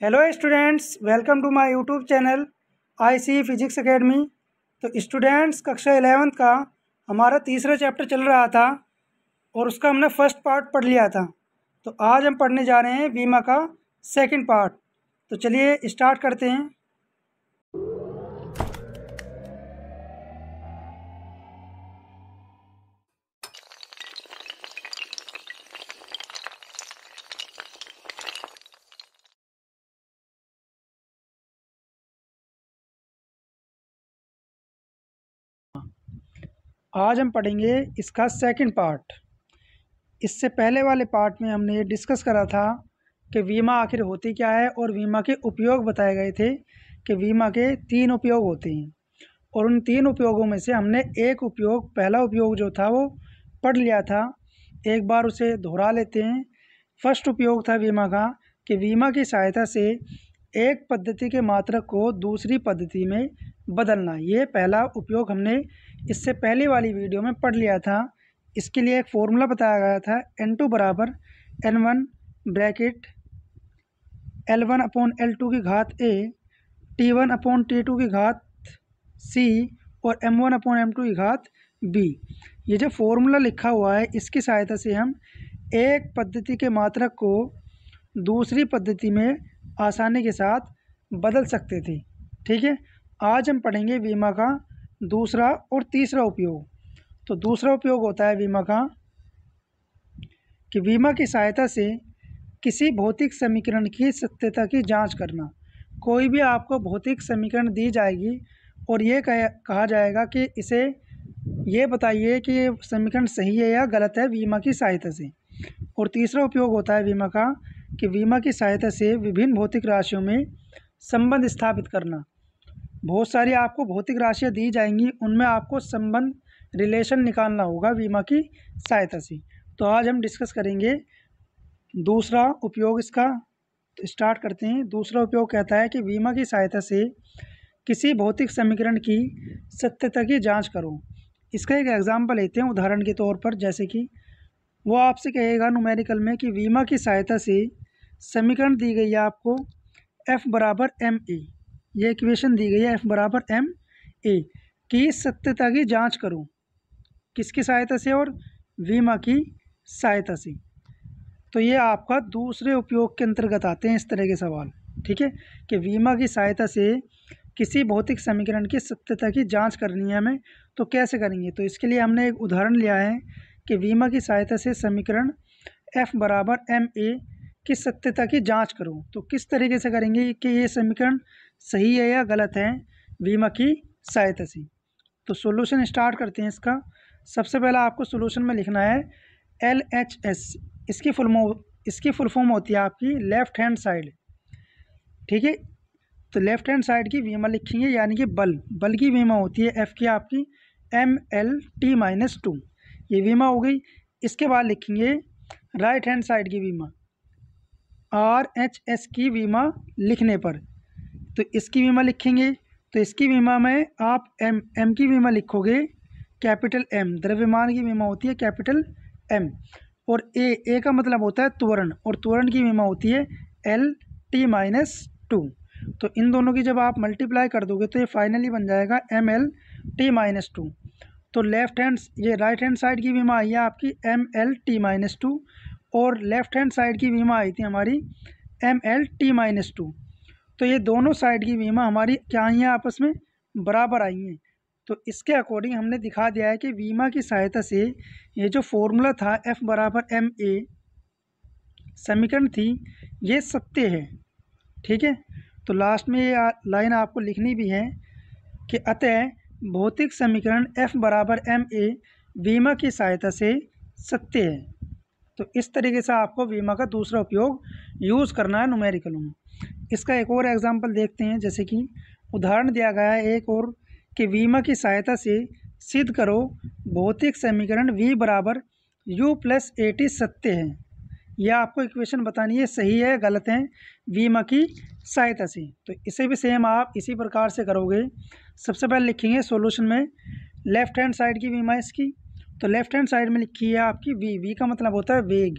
Hello students, welcome to my YouTube channel IC Physics Academy. तो students, कक्षा 11th का हमारा तीसरा चैप्टर चल रहा था और उसका हमने फर्स्ट पार्ट पढ़ लिया था। तो आज हम पढ़ने जा रहे हैं बीमा का सेकंड पार्ट। तो चलिए स्टार्ट करते हैं। आज हम पढ़ेंगे इसका सेकंड पार्ट। इससे पहले वाले पार्ट में हमने ये डिस्कस करा था कि बीमा आखिर होती क्या है और बीमा के उपयोग बताए गए थे कि बीमा के 3 उपयोग होते हैं और उन 3 उपयोगों में से हमने एक उपयोग, पहला उपयोग जो था वो पढ़ लिया था। एक बार उसे दोहरा लेते हैं। फर्स्ट उपयोग था बीमा का कि बीमा की सहायता से एक पद्धति के मात्रक को दूसरी पद्धति में बदलना। ये पहला उपयोग हमने इससे पहले वाली वीडियो में पढ़ लिया था। इसके लिए एक फॉर्मूला बताया गया था, N2 बराबर N1 bracket L1 upon L2 की घात A, T1 अपॉन T2 की घात C और M1 अपॉन M2 की घात B। ये जो फॉर्मूला लिखा हुआ है, इसकी सहायता से हम एक पद्धति के मात्रक को दूसरी पद्धति में आसानी के साथ बदल सकते थे। ठीक है, आज हम पढ़ेंगे बीमा का दूसरा और तीसरा उपयोग। तो दूसरा उपयोग होता है बीमा का कि बीमा की सहायता से किसी भौतिक समीकरण की सत्यता की जांच करना। कोई भी आपको भौतिक समीकरण दी जाएगी और ये कहा जाएगा कि इसे ये बताइए कि ये समीकरण सही है या गलत है बीमा की सहायता से। और तीसरा उपयोग होता है बीमा का कि बीमा की सहायता से विभिन्न भौतिक राशियों में संबंध स्थापित करना। बहुत सारी आपको भौतिक राशियाँ दी जाएंगी, उनमें आपको संबंध, रिलेशन निकालना होगा बीमा की सहायता से। तो आज हम डिस्कस करेंगे दूसरा उपयोग इसका। तो स्टार्ट करते हैं। दूसरा उपयोग कहता है कि बीमा की सहायता से किसी भौतिक समीकरण की सत्यता की जांच करो। इसका एक एग्जांपल लेते हैं उदाहरण के तौर पर। जैसे कि वो आपसे कहेगा न्यूमेरिकल में कि बीमा की सहायता से समीकरण दी गई है आपको F बराबर एम ए। ये इक्वेशन दी गई है F बराबर एम ए की सत्यता की जांच करो। किसकी सहायता से? और बीमा की सहायता से। तो ये आपका दूसरे उपयोग के अंतर्गत आते हैं इस तरह के सवाल। ठीक है, कि बीमा की सहायता से किसी भौतिक समीकरण की सत्यता की जांच करनी है हमें, तो कैसे करेंगे? तो इसके लिए हमने एक उदाहरण लिया है कि बीमा की सहायता से समीकरण F बराबर एम ए की सत्यता की जांच करो। तो किस तरीके से करेंगे कि ये समीकरण सही है या गलत है बीमा की सहायता से। तो सॉल्यूशन स्टार्ट करते हैं इसका। सबसे पहला आपको सॉल्यूशन में लिखना है LHS। इसकी फुल फॉर्म होती है आपकी लेफ्ट हैंड साइड। ठीक है, तो लेफ्ट हैंड साइड की बीमा लिखेंगे, यानी कि बल की बीमा होती है F की आपकी MLT-2। ये बीमा हो गई। इसके बाद लिखेंगे राइट हैंड साइड की बीमा RHS की बीमा लिखने पर। तो इसकी बीमा लिखेंगे, तो इसकी बीमा में आप M की बीमा लिखोगे कैपिटल M। द्रव्यमान की बीमा होती है कैपिटल M। और A का मतलब होता है त्वरण, और त्वरण की बीमा होती है LT-2। तो इन दोनों की जब आप मल्टीप्लाई कर दोगे तो ये फाइनली बन जाएगा MLT-2। तो ये राइट हैंड साइड की बीमा आई है आपकी MLT-2 और लेफ्ट हैंड साइड की बीमा आई थी हमारी MLT-2। तो ये दोनों साइड की बीमा हमारी क्या आई हैं? आपस में बराबर आई हैं। तो इसके अकॉर्डिंग हमने दिखा दिया है कि बीमा की सहायता से ये जो फॉर्मूला था F बराबर एम ए समीकरण थी, ये सत्य है। ठीक है, तो लास्ट में ये लाइन आपको लिखनी भी है कि अतः भौतिक समीकरण F बराबर एम ए बीमा की सहायता से सत्य है। तो इस तरीके से आपको बीमा का दूसरा उपयोग यूज़ करना है न्यूमेरिकल में। इसका एक और एग्जांपल देखते हैं। जैसे कि उदाहरण दिया गया है एक और कि बीमा की सहायता से सिद्ध करो भौतिक समीकरण V बराबर U+AT सत्य है। यह आपको इक्वेशन बतानी है सही है गलत है बीमा की सहायता से। तो इसे भी सेम आप इसी प्रकार से करोगे। सबसे पहले लिखेंगे सॉल्यूशन में लेफ्ट हैंड साइड की बीमा इसकी। तो लेफ्ट हैंड साइड में लिखी है आपकी V का मतलब होता है वेग,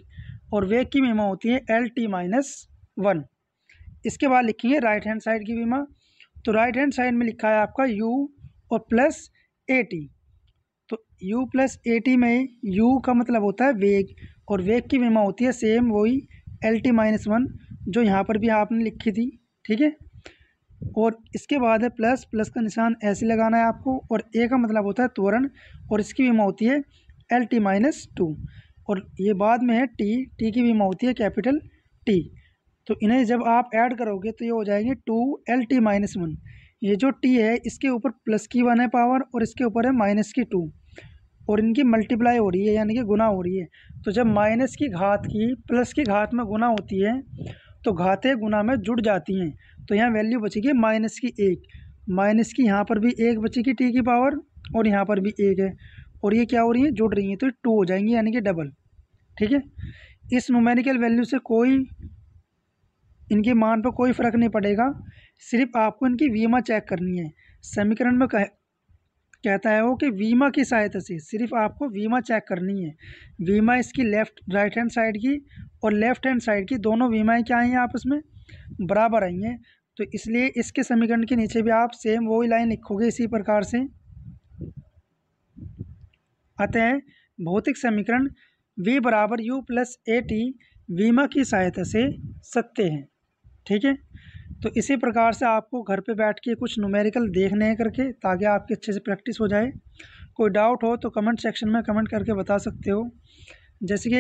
और वेग की बीमा होती है LT-1। इसके बाद लिखेंगे राइट हैंड साइड की विमा। तो राइट हैंड साइड में लिखा है आपका u और प्लस at। तो u प्लस at में u का मतलब होता है वेग, और वेग की विमा होती है सेम वही LT-1 जो यहाँ पर भी आपने लिखी थी, ठीक है। और इसके बाद है प्लस, प्लस का निशान ऐसे लगाना है आपको, और a का मतलब होता है त्वरण, और इसकी विमा होती है LT-2, और ये बाद में है t की विमा होती है कैपिटल T। तो इन्हें जब आप ऐड करोगे तो ये हो जाएंगे 2LT-1। ये जो t है इसके ऊपर प्लस की 1 है पावर, और इसके ऊपर है माइनस की 2, और इनकी मल्टीप्लाई हो रही है यानी कि गुना हो रही है। तो जब माइनस की घात की प्लस की घात में गुना होती है तो घातें गुना में जुड़ जाती हैं। तो यहाँ वैल्यू बचेगी माइनस की 1, माइनस की यहाँ पर भी 1 बचेगी t की पावर, और यहाँ पर भी 1 है, और ये क्या हो रही है, जुड़ रही है, तो 2 हो जाएंगी यानी कि डबल, ठीक है। इस न्यूमेरिकल वैल्यू से कोई इनके मान पर कोई फ़र्क नहीं पड़ेगा, सिर्फ आपको इनकी वीमा चेक करनी है। समीकरण में कहता है वो कि वीमा की सहायता से सिर्फ आपको वीमा चेक करनी है। वीमा इसकी राइट हैंड साइड की और लेफ्ट हैंड साइड की दोनों वीमाएँ क्या आई हैं, आपस में बराबर आई हैं। तो इसलिए इसके समीकरण के नीचे भी आप सेम वही लाइन लिखोगे इसी प्रकार से। अतः भौतिक समीकरण V बराबर U प्लस AT वीमा की सहायता से सत्य है, ठीक है। तो इसी प्रकार से आपको घर पे बैठ के कुछ न्यूमेरिकल देखने हैं करके, ताकि आपकी अच्छे से प्रैक्टिस हो जाए। कोई डाउट हो तो कमेंट सेक्शन में कमेंट करके बता सकते हो। जैसे कि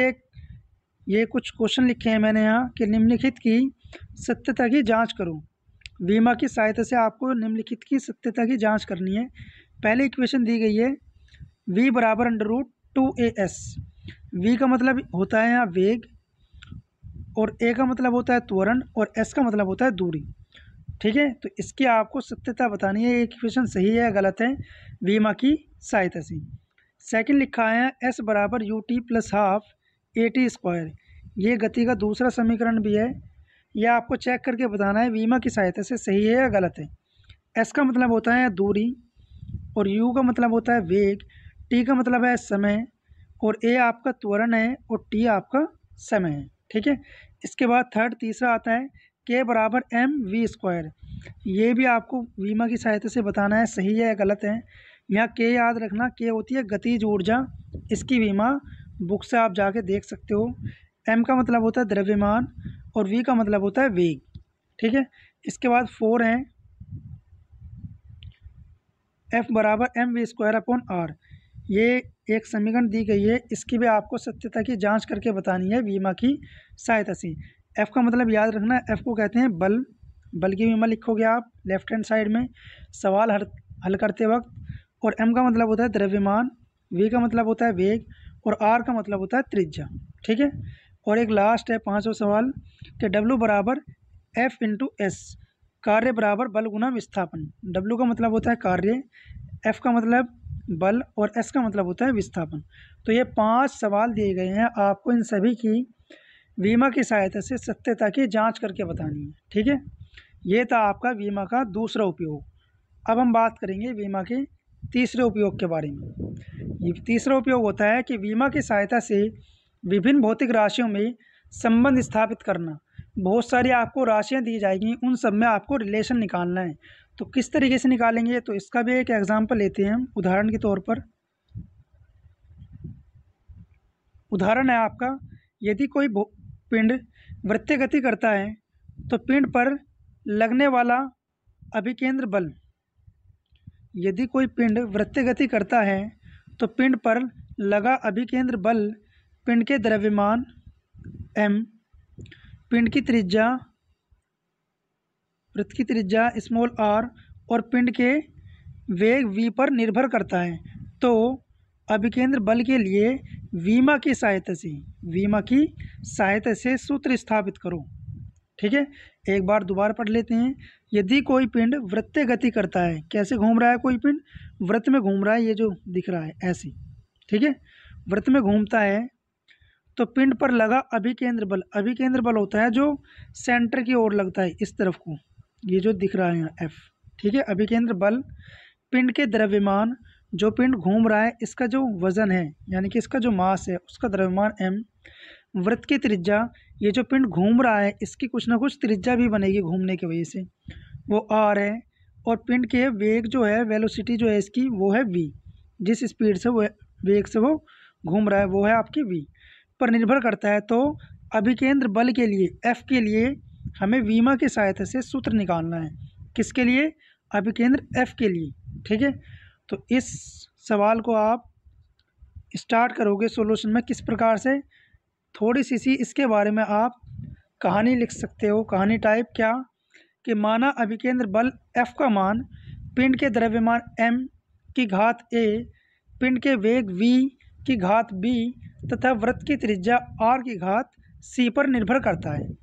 ये कुछ क्वेश्चन लिखे हैं मैंने यहाँ कि निम्नलिखित की सत्यता की जांच करो। वीमा की सहायता से आपको निम्नलिखित की सत्यता की जांच करनी है। पहले इक्वेशन दी गई है V बराबर √2AS। V का मतलब होता है यहाँ वेग, और A का मतलब होता है त्वरण, और S का मतलब होता है दूरी, ठीक है। तो इसकी आपको सत्यता बतानी है, ये इक्वेशन सही है गलत है, वीमा की सहायता से। सेकंड लिखा है S बराबर UT plus half AT square. ये गति का दूसरा समीकरण भी है, यह आपको चेक करके बताना है वीमा की सहायता से सही है या गलत है। S का मतलब होता है दूरी, और U का मतलब होता है वेग, T का मतलब है समय, और A आपका त्वरण है, और T आपका समय है, ठीक है। इसके बाद तीसरा आता है K बराबर mv स्क्वायर। ये भी आपको वीमा की सहायता से बताना है सही है या गलत है। यहाँ K याद रखना, K होती है गतिज ऊर्जा, इसकी वीमा बुक से आप जाके देख सकते हो। M का मतलब होता है द्रव्यमान, और V का मतलब होता है वेग, ठीक है। इसके बाद 4 है F बराबर mv स्क्वायर अपॉन R। ये एक समीकरण दी गई है, इसकी भी आपको सत्यता की जांच करके बतानी है वीमा की सहायता से। F का मतलब याद रखना, F को कहते हैं बल, बल की वीमा लिखोगे आप लेफ्ट हैंड साइड में सवाल हल करते वक्त। और M का मतलब होता है द्रव्यमान, V का मतलब होता है वेग, और R का मतलब होता है त्रिज्या, ठीक है। और एक लास्ट है 5वां सवाल कि W बराबर F इंटू S, कार्य बराबर बल गुना विस्थापन। W का मतलब होता है कार्य, F का मतलब बल, और S का मतलब होता है विस्थापन। तो ये 5 सवाल दिए गए हैं, आपको इन सभी की वीमा की सहायता से सत्यता की जांच करके बतानी है, ठीक है। ये था आपका वीमा का दूसरा उपयोग। अब हम बात करेंगे वीमा के तीसरे उपयोग के बारे में। ये तीसरा उपयोग होता है कि वीमा की सहायता से विभिन्न भौतिक राशियों में संबंध स्थापित करना। बहुत सारी आपको राशियाँ दी जाएंगी, उन सब में आपको रिलेशन निकालना है। तो किस तरीके से निकालेंगे, तो इसका भी एक एग्जाम्पल लेते हैं हम उदाहरण के तौर पर। उदाहरण है आपका, यदि कोई पिंड वृत्तीय गति करता है तो पिंड पर लगने वाला अभिकेंद्र बल, यदि कोई पिंड वृत्तीय गति करता है तो पिंड पर लगा अभिकेंद्र बल पिंड के द्रव्यमान m, पिंड की त्रिज्या वृत्त की त्रिज्या स्मॉल r, और पिंड के वेग v पर निर्भर करता है। तो अभिकेंद्र बल के लिए वीमा की सहायता से सूत्र स्थापित करो, ठीक है। एक बार दोबारा पढ़ लेते हैं। यदि कोई पिंड वृत्तीय गति करता है, कैसे घूम रहा है, कोई पिंड वृत्त में घूम रहा है, ये जो दिख रहा है ऐसे, ठीक है, वृत्त में घूमता है, तो पिंड पर लगा अभिकेंद्र बल होता है जो सेंटर की ओर लगता है इस तरफ को, ये जो दिख रहा है यहाँ F, ठीक है। अभिकेंद्र बल पिंड के द्रव्यमान, जो पिंड घूम रहा है इसका जो वजन है यानी कि इसका जो मास है उसका द्रव्यमान m, वृत्त की त्रिज्या, ये जो पिंड घूम रहा है इसकी कुछ ना कुछ त्रिज्या भी बनेगी घूमने की वजह से, वो आर है। और पिंड के वेग जो है, वेलोसिटी जो है इसकी, वो है वी। जिस स्पीड से वो वेग से वो घूम रहा है वो है आपकी वी पर निर्भर करता है। तो अभिकेंद्र बल के लिए, एफ के लिए, हमें वीमा की सहायता से सूत्र निकालना है। किसके लिए? अभिकेंद्र एफ के लिए। ठीक है, तो इस सवाल को आप स्टार्ट करोगे सॉल्यूशन में किस प्रकार से, थोड़ी सी इसके बारे में आप कहानी लिख सकते हो। कहानी टाइप क्या कि माना अभिकेंद्र बल F का मान पिंड के द्रव्यमान m की घात a, पिंड के वेग v की घात b तथा वृत्त की त्रिज्या r की घात c पर निर्भर करता है।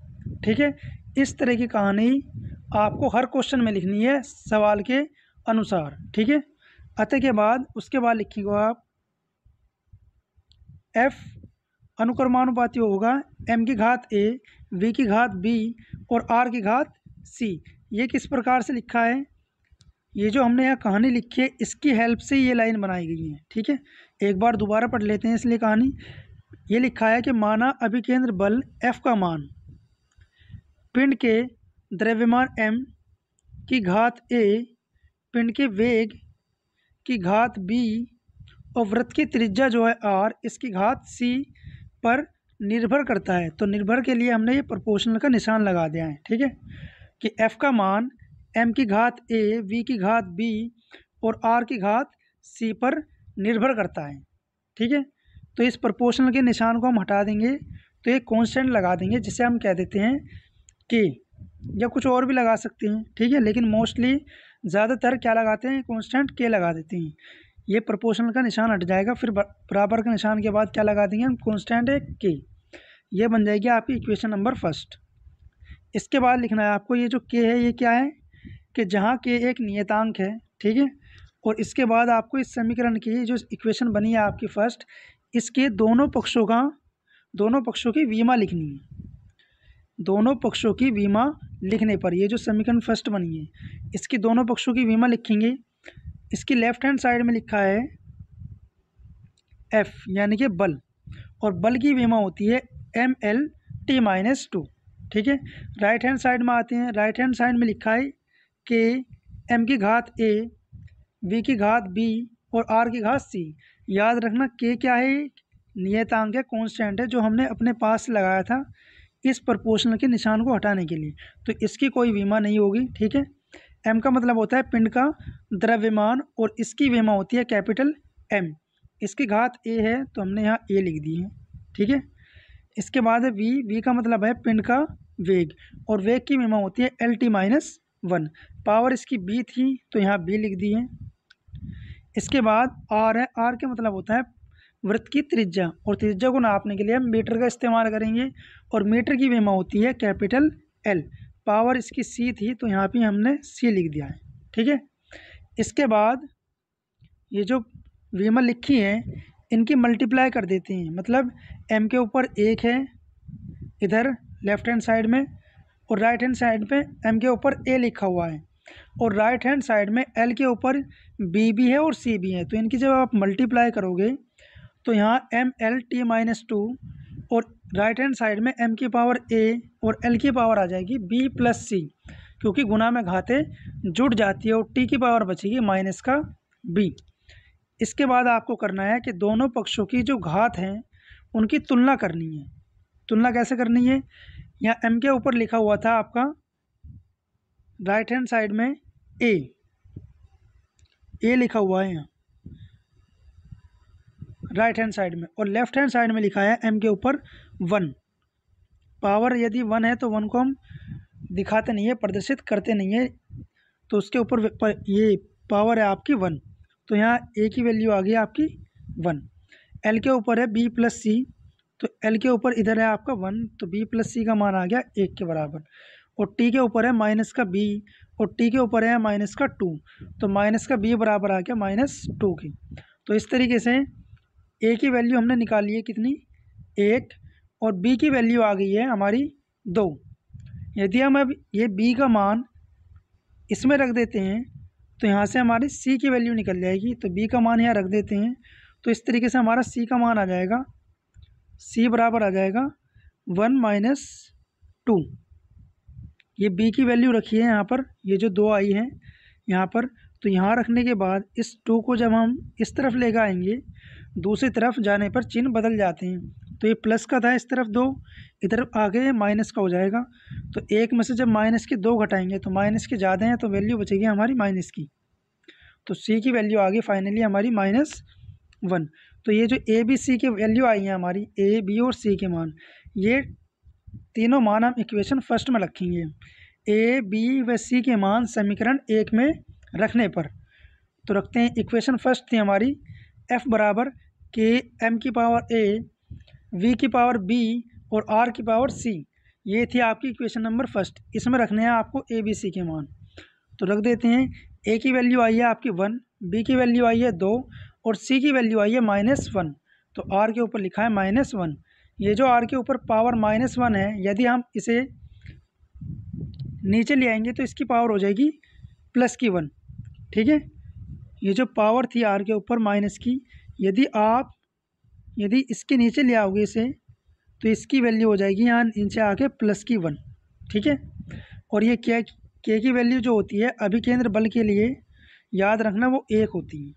ठीक है, इस तरह की कहानी आपको हर क्वेश्चन में लिखनी है सवाल के अनुसार। ठीक है, अतः के बाद उसके बाद लिखिएगा आप F अनुक्रमानुपाती होगा m की घात a, v की घात b और r की घात c। ये किस प्रकार से लिखा है, ये जो हमने यहाँ कहानी लिखी है इसकी हेल्प से ये लाइन बनाई गई है। ठीक है, एक बार दोबारा पढ़ लेते हैं इसलिए कहानी। ये लिखा है कि माना अभिकेंद्र बल F का मान पिंड के द्रव्यमान m की घात a, पिंड के वेग की घात b और वृत्त की त्रिज्या जो है r, इसकी घात c पर निर्भर करता है। तो निर्भर के लिए हमने ये प्रोपोर्शनल का निशान लगा दिया है। ठीक है, कि f का मान m की घात a, v की घात b और r की घात c पर निर्भर करता है। ठीक है, तो इस प्रोपोर्शनल के निशान को हम हटा देंगे तो एक कांस्टेंट लगा देंगे जिसे हम कह देते हैं k, या कुछ और भी लगा सकते हैं। ठीक है, लेकिन मोस्टली ज़्यादातर क्या लगाते हैं, कांस्टेंट k लगा देते हैं। ये प्रोपोर्शनल का निशान हट जाएगा, फिर बराबर का निशान के बाद क्या लगा देंगे हम, कांस्टेंट है k। ये बन जाएगी आपकी इक्वेशन नंबर फर्स्ट। इसके बाद लिखना है आपको ये जो k है ये क्या है कि जहाँ k एक नियतांक है। ठीक है, और इसके बाद आपको इस समीकरण की जो इक्वेशन बनी है आपकी फर्स्ट, इसके दोनों पक्षों की वीमा लिखनी है। दोनों पक्षों की वीमा लिखने पर ये जो समीकरण फर्स्ट बनी है इसकी दोनों पक्षों की वीमा लिखेंगे। इसकी लेफ्ट हैंड साइड में लिखा है F यानी कि बल, और बल की वीमा होती है mL/t-2। ठीक है, राइट हैंड साइड में आते हैं। राइट हैंड साइड में लिखा है कि m की घात a, v की घात b और r की घात c। याद रखना k क्या है, नियतांक है, कांस्टेंट है, जो हमने अपने पास लगाया था इस प्रोपोर्शनल के निशान को हटाने के लिए। तो इसकी कोई वीमा नहीं होगी। ठीक है, m का मतलब होता है पिंड का द्रव्यमान और इसकी वीमा होती है कैपिटल M। इसकी घात a है तो हमने यहाँ a लिख दी है। ठीक है, इसके बाद है v का मतलब है पिंड का वेग, और वेग की वीमा होती है L/t-1। पावर इसकी b थी तो यहाँ b लिख दी है। इसके बाद r है, r के मतलब होता है वृत्त की त्रिज्या, और त्रिज्या को नापने के लिए हम मीटर का इस्तेमाल करेंगे, और मीटर की वीमा होती है कैपिटल L। पावर इसकी c थी तो यहाँ पे हमने c लिख दिया है। ठीक है, इसके बाद ये जो वीमा लिखी है इनकी मल्टीप्लाई कर देते हैं, मतलब m के ऊपर 1 है इधर लेफ्ट हैंड साइड में, और राइट हैंड साइड पे m के ऊपर a लिखा हुआ है, और राइट हैंड साइड में l के ऊपर b भी है और c भी है। तो इनकी जब आप मल्टीप्लाई करोगे तो यहाँ mL/t-2 और राइट हैंड साइड में m की पावर a और l की पावर आ जाएगी b+c, क्योंकि गुना में घातें जुड़ जाती है और t की पावर बचेगी माइनस का b। इसके बाद आपको करना है कि दोनों पक्षों की जो घात हैं उनकी तुलना करनी है। तुलना कैसे करनी है, यहाँ m के ऊपर लिखा हुआ था आपका राइट हैंड साइड में a लिखा हुआ है यहाँ राइट हैंड साइड में, और लेफ्ट हैंड साइड में लिखा है m के ऊपर 1। पावर यदि 1 है तो 1 को हम दिखाते नहीं है, प्रदर्शित करते नहीं है, तो उसके ऊपर ये पावर है आपकी 1। तो यहाँ a की वैल्यू आ गई आपकी 1। l के ऊपर है b+c, तो l के ऊपर इधर है आपका 1, तो b+c का मान आ गया 1 के बराबर। और t के ऊपर है माइनस का b, और t के ऊपर है माइनस का 2, तो माइनस का b बराबर आ गया -2 की। तो इस तरीके से a की वैल्यू हमने निकाली है कितनी, 1, और b की वैल्यू आ गई है हमारी 2। यदि हम अब ये b का मान इसमें रख देते हैं तो यहाँ से हमारी c की वैल्यू निकल जाएगी, तो b का मान यहाँ रख देते हैं, तो इस तरीके से हमारा c का मान आ जाएगा, c बराबर आ जाएगा 1 माइनस 2, ये b की वैल्यू रखी है यहाँ पर, ये जो 2 आई है यहाँ पर, तो यहाँ रखने के बाद इस 2 को जब हम इस तरफ लेकर आएंगे, दूसरी तरफ जाने पर चिन्ह बदल जाते हैं। तो ये प्लस का था, इस तरफ 2, इधर आगे माइनस का हो जाएगा। तो एक में से जब माइनस के 2 घटाएंगे तो माइनस के ज़्यादा हैं, तो वैल्यू बचेगी हमारी माइनस की। तो सी की वैल्यू आ गई फाइनली हमारी -1। तो ये जो ए बी सी की वैल्यू आई है हमारी, ए बी और सी के मान, ये तीनों मान हम इक्वेशन फर्स्ट में रखेंगे। ए बी व सी के मान समीकरण 1 में रखने पर, तो रखते हैं। इक्वेशन फर्स्ट थी हमारी f बराबर के m की पावर a, v की पावर b और r की पावर c, ये थी आपकी इक्वेशन नंबर फर्स्ट। इसमें रखने हैं आपको ए बी सी के मान, तो रख देते हैं। a की वैल्यू आई है आपकी 1, b की वैल्यू आई है 2 और c की वैल्यू आई है -1। तो r के ऊपर लिखा है -1। ये जो r के ऊपर पावर -1 है, यदि हम इसे नीचे ले आएंगे तो इसकी पावर हो जाएगी +1। ठीक है, ये जो पावर थी r के ऊपर माइनस की, यदि इसके नीचे ले आओगे इसे, तो इसकी वैल्यू हो जाएगी यहाँ नीचे आके +1। ठीक है, और ये के की वैल्यू जो होती है अभिकेंद्र बल के लिए याद रखना वो 1 होती है।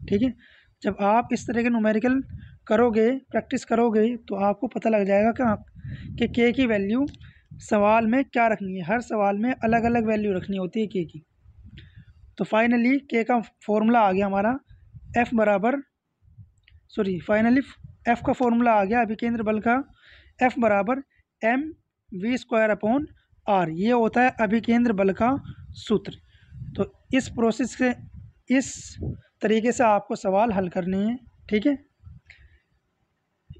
ठीक है, जब आप इस तरह के न्यूमेरिकल करोगे, प्रैक्टिस करोगे, तो आपको पता लग जाएगा कि के की वैल्यू सवाल में क्या रखनी है। हर सवाल में अलग अलग वैल्यू रखनी होती है के की। तो फाइनली के का फॉर्मूला आ गया हमारा फाइनली एफ का फॉर्मूला आ गया अभिकेंद्र बल का, एफ बराबर mv²/r, ये होता है अभिकेंद्र बल का सूत्र। तो इस प्रोसेस से, इस तरीके से आपको सवाल हल करने हैं। ठीक है,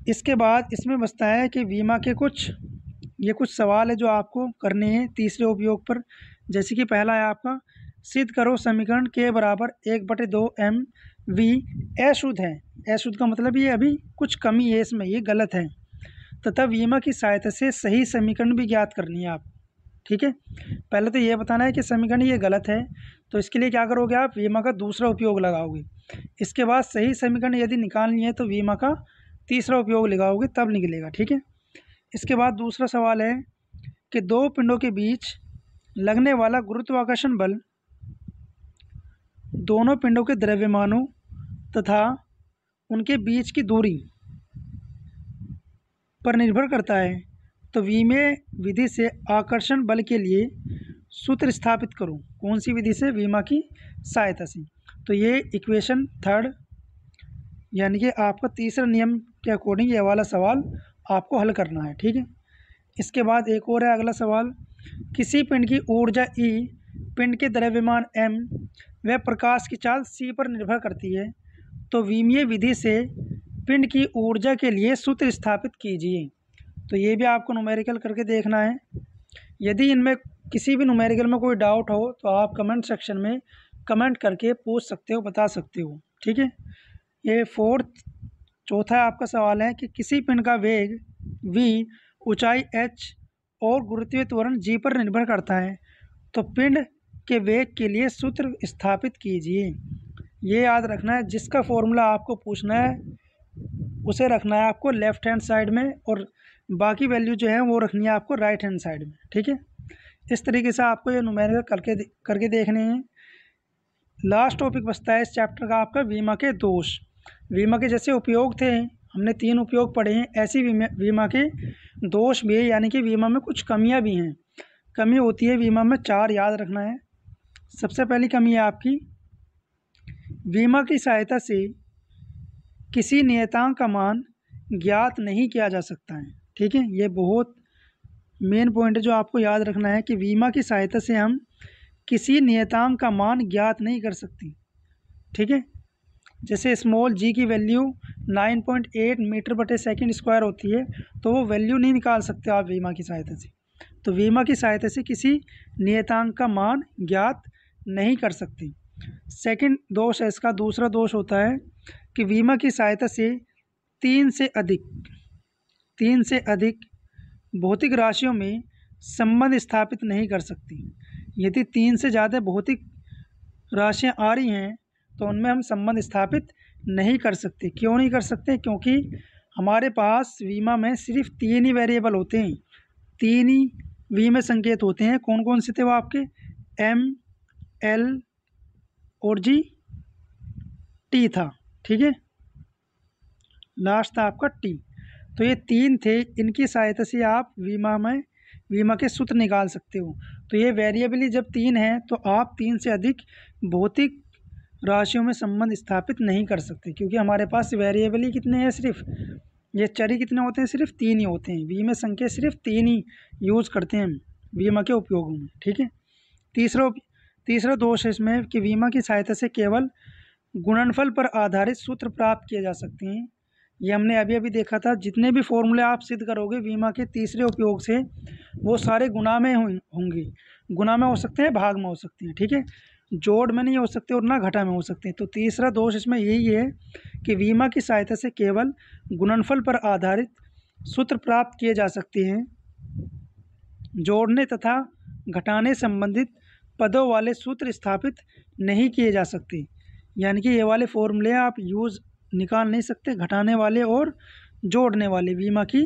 इसके बाद इसमें बचता है कि वीमा के कुछ सवाल है जो आपको करने हैं तीसरे उपयोग पर। जैसे कि पहला है आपका, सिद्ध करो समीकरण के बराबर 1/2 mv अशुद्ध है। अशुद्ध का मतलब ये अभी कुछ कमी है इसमें, ये गलत है, तथा वीमा की सहायता से सही समीकरण भी ज्ञात करनी है आप। ठीक है, पहले तो ये बताना है कि समीकरण ये गलत है, तो इसके लिए क्या करोगे आप, वीमा का दूसरा उपयोग लगाओगे। इसके बाद सही समीकरण यदि निकालनी है तो वीमा का तीसरा उपयोग लगाओगे, तब निकलेगा। ठीक है, इसके बाद दूसरा सवाल है कि दो पिंडों के बीच लगने वाला गुरुत्वाकर्षण बल दोनों पिंडों के द्रव्यमानों तथा उनके बीच की दूरी पर निर्भर करता है। तो विमेय विधि से आकर्षण बल के लिए सूत्र स्थापित करो। कौन सी विधि से, वीमा की सहायता से। तो ये इक्वेशन थर्ड यानी कि आपका तीसरा नियम के अकॉर्डिंग ये वाला सवाल आपको हल करना है। ठीक है, इसके बाद एक और है अगला सवाल, किसी पिंड की ऊर्जा E पिंड के द्रव्यमान m व प्रकाश की चाल c पर निर्भर करती है। तो विमीय विधि से पिंड की ऊर्जा के लिए सूत्र स्थापित कीजिए। तो ये भी आपको न्यूमेरिकल करके देखना है। यदि इनमें किसी भी न्यूमेरिकल में कोई डाउट हो तो आप कमेंट सेक्शन में कमेंट करके पूछ सकते हो, बता सकते हो। ठीक है, ये चौथा आपका सवाल है कि किसी पिंड का वेग v, ऊंचाई h और गुरुत्वीय त्वरण g पर निर्भर करता है। तो पिंड के वेग के लिए सूत्र स्थापित कीजिए। ये याद रखना है, जिसका फॉर्मूला आपको पूछना है उसे रखना है आपको लेफ्ट हैंड साइड में, और बाकी वैल्यू जो है वो रखनी है आपको राइट हैंड साइड में। ठीक है, इस तरीके से आपको ये न्यूमेरिकल करके देखने हैं। लास्ट टॉपिक बचता है इस चैप्टर का आपका वीमा के दोष। वीमा के जैसे उपयोग थे, हमने 3 उपयोग पढ़े हैं, ऐसी वीमा के दोष भी है, यानी कि वीमा में कुछ कमियां भी हैं। कमी होती है वीमा में 4, याद रखना है। सबसे पहली कमी है आपकी, वीमा की सहायता से किसी नियतांक का मान ज्ञात नहीं किया जा सकता है। ठीक है, ये बहुत मेन पॉइंट है जो आपको याद रखना है कि वीमा की सहायता से हम किसी नियतांक का मान ज्ञात नहीं कर सकते। ठीक है, जैसे स्मॉल g की वैल्यू 9.8 मीटर/सेकंड² होती है, तो वो वैल्यू नहीं निकाल सकते आप वीमा की सहायता से। तो वीमा की सहायता से किसी नियतांक का मान ज्ञात नहीं कर सकते। सेकंड दोष है इसका, दूसरा दोष होता है कि वीमा की सहायता से 3 से अधिक भौतिक राशियों में संबंध स्थापित नहीं कर सकती। यदि 3 से ज़्यादा भौतिक राशियाँ आ रही हैं तो उनमें हम संबंध स्थापित नहीं कर सकते। क्यों नहीं कर सकते? क्योंकि हमारे पास वीमा में सिर्फ 3 ही वेरिएबल होते हैं, 3 ही वी में संकेत होते हैं। कौन कौन से थे वो आपके? एम, एल और जी, टी था। ठीक है, लास्ट था आपका टी। तो ये 3 थे, इनकी सहायता से आप वीमा के सूत्र निकाल सकते हो। तो ये वेरिएबल जब 3 है तो आप 3 से अधिक भौतिक राशियों में संबंध स्थापित नहीं कर सकते, क्योंकि हमारे पास वेरिएबल ही कितने हैं? सिर्फ ये चर ही कितने होते हैं? सिर्फ 3 ही होते हैं। वी में संख्या सिर्फ 3 ही यूज़ करते हैं हम बीमा के उपयोगों में। ठीक है, तीसरा दोष है इसमें कि बीमा की सहायता से केवल गुणनफल पर आधारित सूत्र प्राप्त किए जा सकते हैं। ये हमने अभी अभी देखा था। जितने भी फॉर्मूले आप सिद्ध करोगे बीमा के तीसरे उपयोग से, वो सारे गुणा में होंगे। गुणा में हो सकते हैं, भाग में हो सकते हैं। ठीक है, जोड़ में नहीं हो सकते और ना घटा में हो सकते हैं। तो तीसरा दोष इसमें यही है कि बीमा की सहायता से केवल गुणनफल पर आधारित सूत्र प्राप्त किए जा सकते हैं। जोड़ने तथा घटाने संबंधित पदों वाले सूत्र स्थापित नहीं किए जा सकते। यानी कि ये वाले फॉर्मूले आप निकाल नहीं सकते, घटाने वाले और जोड़ने वाले बीमा की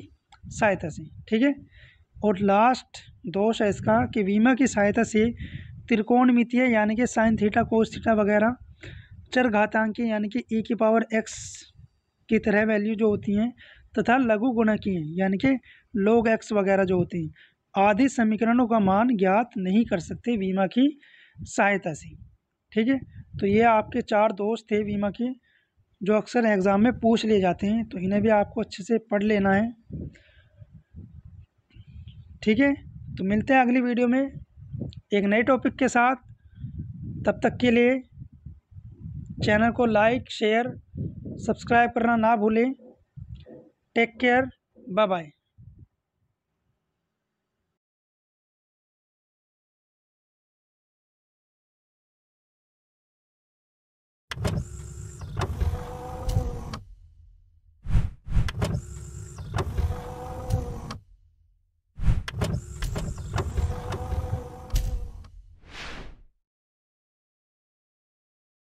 सहायता से। ठीक है, और लास्ट दोष है इसका कि बीमा की सहायता से त्रिकोणमितीय यानी कि साइन थीटा, कोस थीटा वगैरह, चरघातांकी यानी कि e की पावर x की तरह वैल्यू जो होती हैं, तथा लघु गुणकीय यानी कि log x वगैरह जो होती हैं, आदि समीकरणों का मान ज्ञात नहीं कर सकते बीमा की सहायता से। ठीक है, तो ये आपके 4 दोष थे बीमा के, जो अक्सर एग्ज़ाम में पूछ लिए जाते हैं। तो इन्हें भी आपको अच्छे से पढ़ लेना है। ठीक है, तो मिलते हैं अगली वीडियो में एक नए टॉपिक के साथ। तब तक के लिए चैनल को लाइक, शेयर, सब्सक्राइब करना ना भूलें। Take care, bye bye.